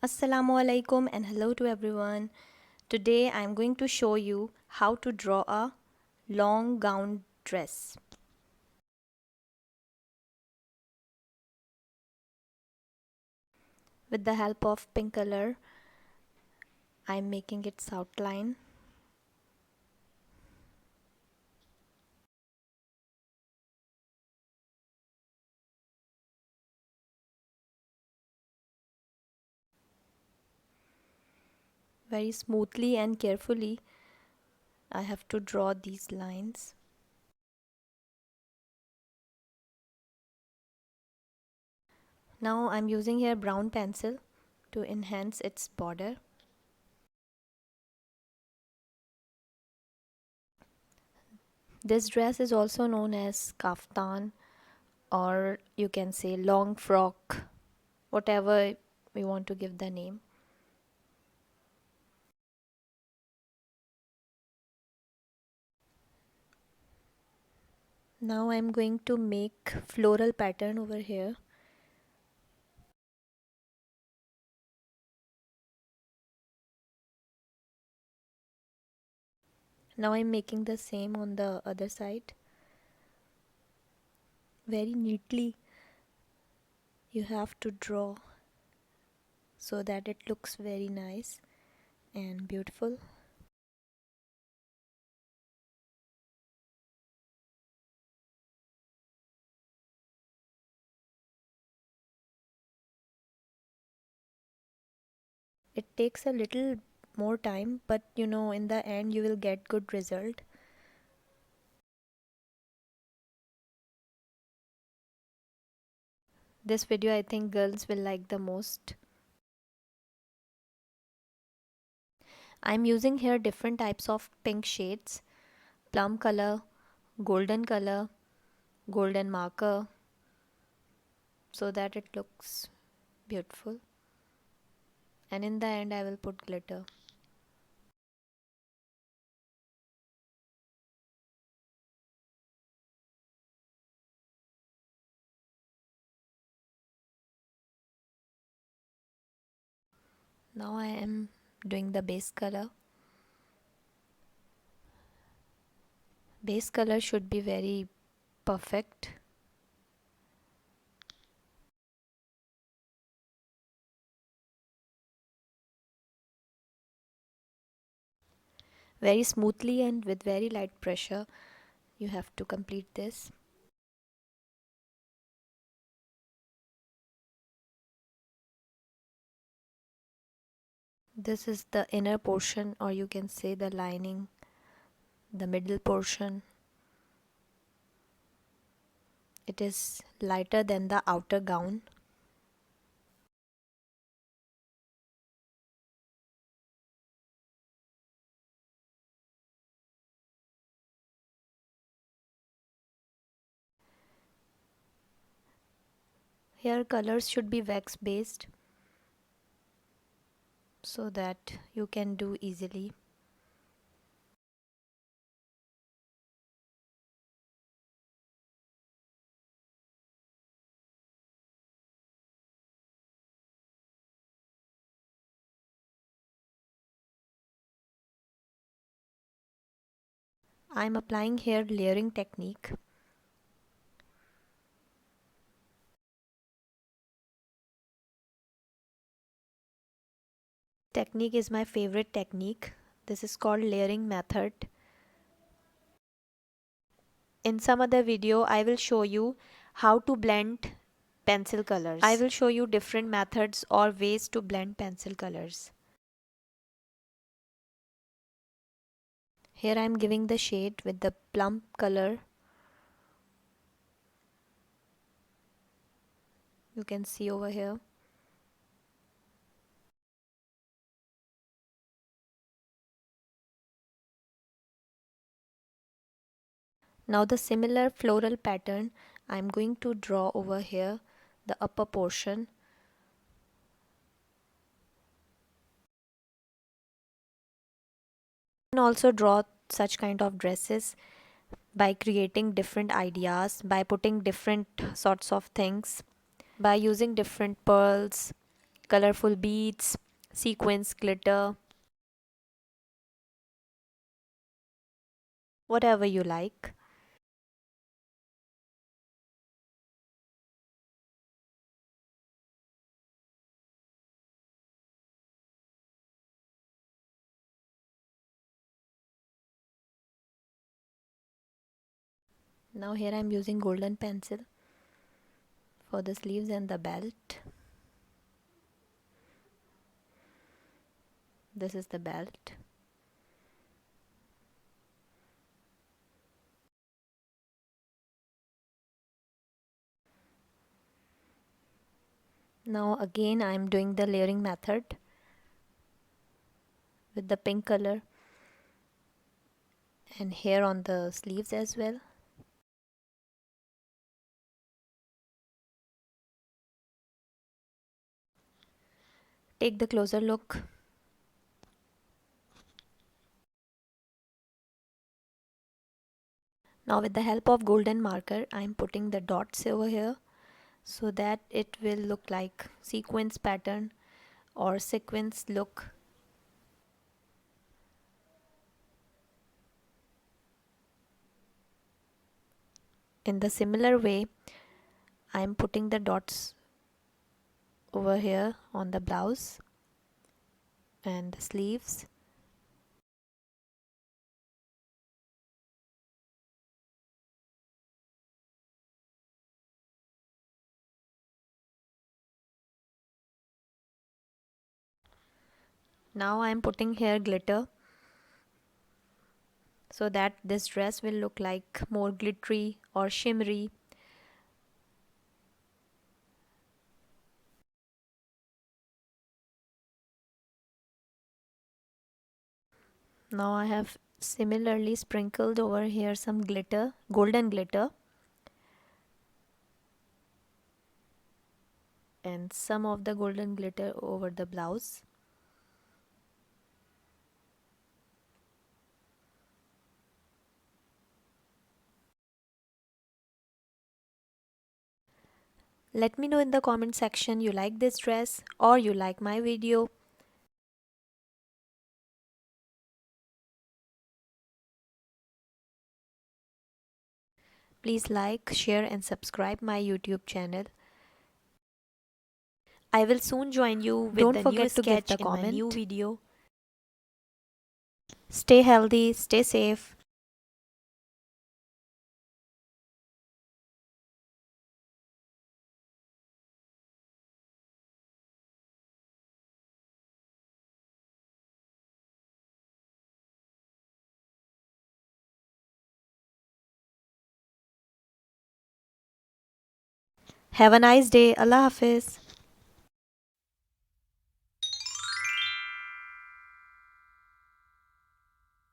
Assalamu alaikum and hello to everyone. Today I am going to show you how to draw a long gown dress. With the help of pink color, I am making its outline. Very smoothly and carefully, I have to draw these lines. Now I am using here brown pencil to enhance its border. This dress is also known as kaftan, or you can say long frock, whatever we want to give the name. Now I'm going to make floral pattern over here. Now I'm making the same on the other side. Very neatly you have to draw so that it looks very nice and beautiful. It takes a little more time, but in the end you will get good result. This video I think girls will like the most. I'm using here different types of pink shades: plum color, golden marker, so that it looks beautiful. And in the end I will put glitter. Now I am doing the base color. Base color should be very perfect. Very smoothly and with very light pressure you have to complete this. This is the inner portion, or you can say the lining, the middle portion. It is lighter than the outer gown. Here colors should be wax based so that you can do easily. I am applying here layering technique. Technique is my favorite technique. This is called layering method. In some other video I will show you how to blend pencil colors. I will show you different methods or ways to blend pencil colors. Here I am giving the shade with the plum color. You can see over here. Now the similar floral pattern I am going to draw over here, the upper portion. You can also draw such kind of dresses by creating different ideas, by putting different sorts of things, by using different pearls, colorful beads, sequins, glitter, whatever you like. Now here I'm using golden pencil for the sleeves and the belt. This is the belt. Now again I'm doing the layering method with the pink color and here on the sleeves as well. Take the closer look. Now with the help of golden marker, I'm putting the dots over here so that it will look like sequence pattern or sequence look. In the similar way, I'm putting the dots over here on the blouse and the sleeves. Now I'm putting here glitter so that this dress will look like more glittery or shimmery. Now I have similarly sprinkled over here some glitter, golden glitter, and some of the golden glitter over the blouse. Let me know in the comment section you like this dress or you like my video. Please like, share and subscribe my YouTube channel. I will soon join you with Don't the forget new to give sketch the in my new comment. video. Stay healthy, stay safe. Have a nice day. Allah Hafiz.